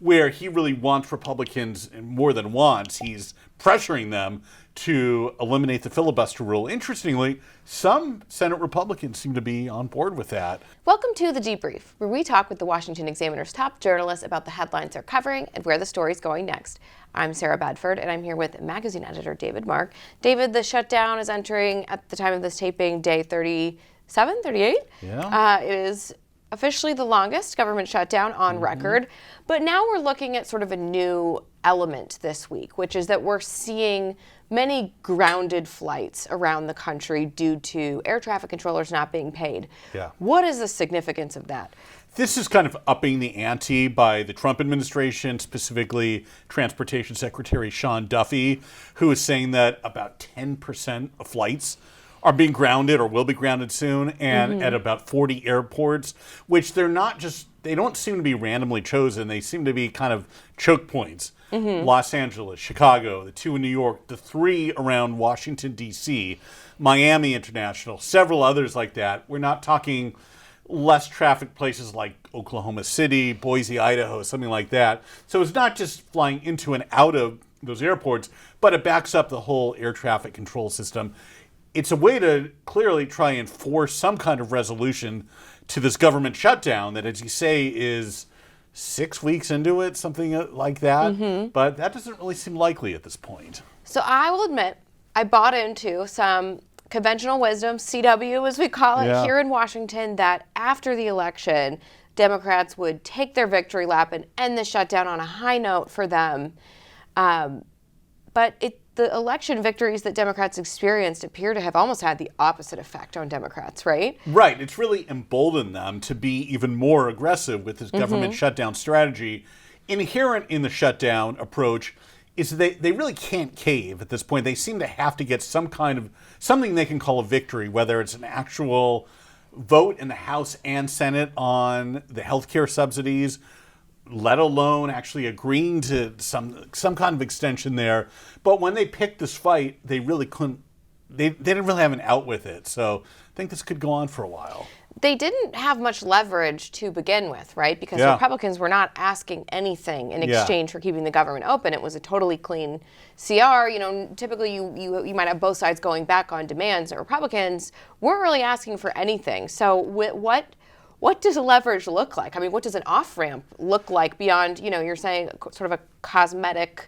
where he really wants Republicans, and more than wants, he's pressuring them to eliminate the filibuster rule. Interestingly, some Senate Republicans seem to be on board with that. Welcome to The Debrief, where we talk with the Washington Examiner's top journalists about the headlines they're covering and where the story's going next. I'm Sarah Bedford, and I'm here with magazine editor David Mark. David, the shutdown is entering, at the time of this taping, day 37, 38? Yeah. It is officially the longest government shutdown on record. But now we're looking at sort of a new element this week, which is that we're seeing many grounded flights around the country due to air traffic controllers not being paid. Yeah. What is the significance of that? This is kind of upping the ante by the Trump administration, specifically Transportation Secretary Sean Duffy, who is saying that about 10% of flights are being grounded or will be grounded soon, and at about 40 airports, which they don't seem to be randomly chosen. They seem to be kind of choke points. Los Angeles, Chicago, the 2 in New York, the 3 around Washington, D.C., Miami International, several others like that. We're not talking less traffic places like Oklahoma City, Boise, Idaho, something like that. So it's not just flying into and out of those airports, but it backs up the whole air traffic control system. It's a way to clearly try and force some kind of resolution to this government shutdown that, as you say, is 6 weeks into it, something like that. But that doesn't really seem likely at this point. So I will admit, I bought into some conventional wisdom, CW as we call it here in Washington, that after the election, Democrats would take their victory lap and end the shutdown on a high note for them. But the election victories that Democrats experienced appear to have almost had the opposite effect on Democrats, right? Right. It's really emboldened them to be even more aggressive with this government shutdown strategy. Inherent in the shutdown approach is they really can't cave at this point. They seem to have to get something they can call a victory, whether it's an actual vote in the House and Senate on the healthcare subsidies, let alone actually agreeing to some kind of extension there. But when they picked this fight, they really couldn't. They didn't really have an out with it. So I think this could go on for a while. They didn't have much leverage to begin with, right? Because Republicans were not asking anything in exchange for keeping the government open. It was a totally clean CR. You know, typically you might have both sides going back on demands. And Republicans weren't really asking for anything. So what does leverage look like? I mean, what does an off-ramp look like beyond, you're saying sort of a cosmetic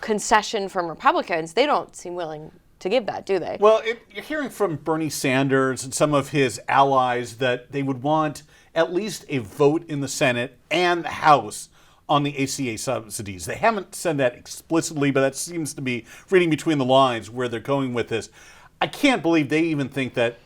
concession from Republicans? They don't seem willing to give that, do they? Well, you're hearing from Bernie Sanders and some of his allies that they would want at least a vote in the Senate and the House on the ACA subsidies. They haven't said that explicitly, but that seems to be reading between the lines where they're going with this. I can't believe they even think that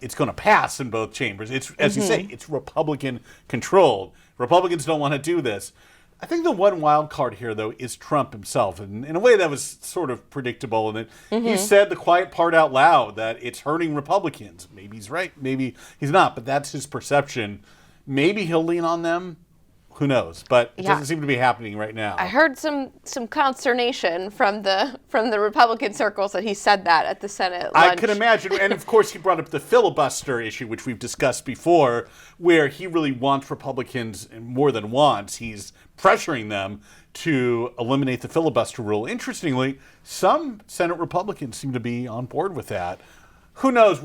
it's going to pass in both chambers. It's, as you say, it's Republican controlled. Republicans don't want to do this. I think the one wild card here, though, is Trump himself. And in a way that was sort of predictable. And he said the quiet part out loud that it's hurting Republicans. Maybe he's right. Maybe he's not. But that's his perception. Maybe he'll lean on them. Who knows? But it doesn't seem to be happening right now. I heard some consternation from the Republican circles that he said that at the Senate lunch. I could imagine. And of course, he brought up the filibuster issue, which we've discussed before, where he really wants Republicans, and more than wants, he's pressuring them to eliminate the filibuster rule. Interestingly, some Senate Republicans seem to be on board with that. Who knows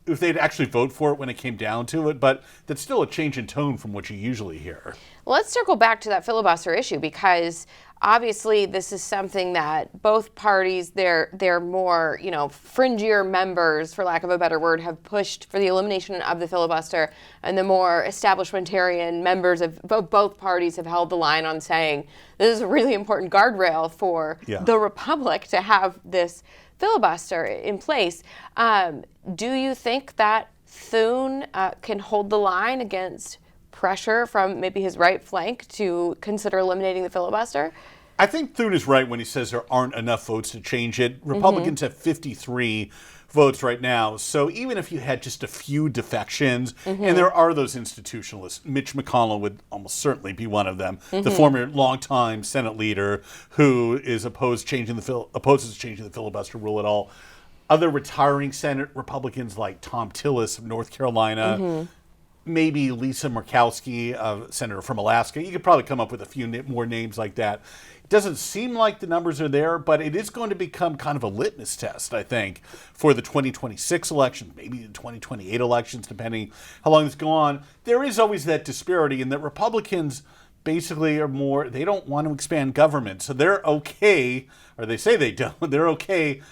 if they'd actually vote for it when it came down to it, but that's still a change in tone from what you usually hear. Well, let's circle back to that filibuster issue, because obviously this is something that both parties, their more, fringier members, for lack of a better word, have pushed for the elimination of the filibuster, and the more establishmentarian members of both parties have held the line on saying this is a really important guardrail for the Republic to have this filibuster in place. Do you think that Thune can hold the line against pressure from maybe his right flank to consider eliminating the filibuster? I think Thune is right when he says there aren't enough votes to change it. Republicans have 53 votes right now. So even if you had just a few defections, and there are those institutionalists, Mitch McConnell would almost certainly be one of them, the former longtime Senate leader who is opposes changing the filibuster rule at all. Other retiring Senate Republicans like Tom Tillis of North Carolina, maybe Lisa Murkowski, senator from Alaska. You could probably come up with a few more names like that. It doesn't seem like the numbers are there, but it is going to become kind of a litmus test, I think, for the 2026 election, maybe the 2028 elections, depending how long this go on. There is always that disparity in that Republicans basically are more, they don't want to expand government. So they're okay, or they say they don't, they're okay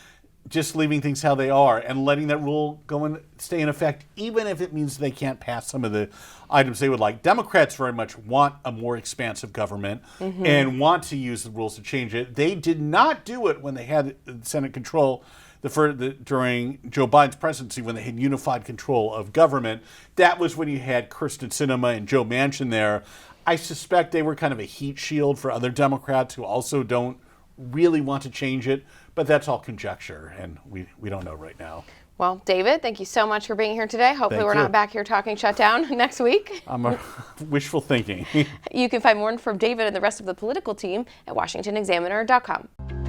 just leaving things how they are and letting that rule go and stay in effect, even if it means they can't pass some of the items they would like. Democrats very much want a more expansive government and want to use the rules to change it. They did not do it when they had Senate control during Joe Biden's presidency, when they had unified control of government. That was when you had Kyrsten Sinema and Joe Manchin there. I suspect they were kind of a heat shield for other Democrats who also don't really want to change it, but that's all conjecture, and we don't know right now. Well, David, thank you so much for being here today. Hopefully we're not back here talking shutdown next week. I'm wishful thinking. You can find more from David and the rest of the political team at washingtonexaminer.com.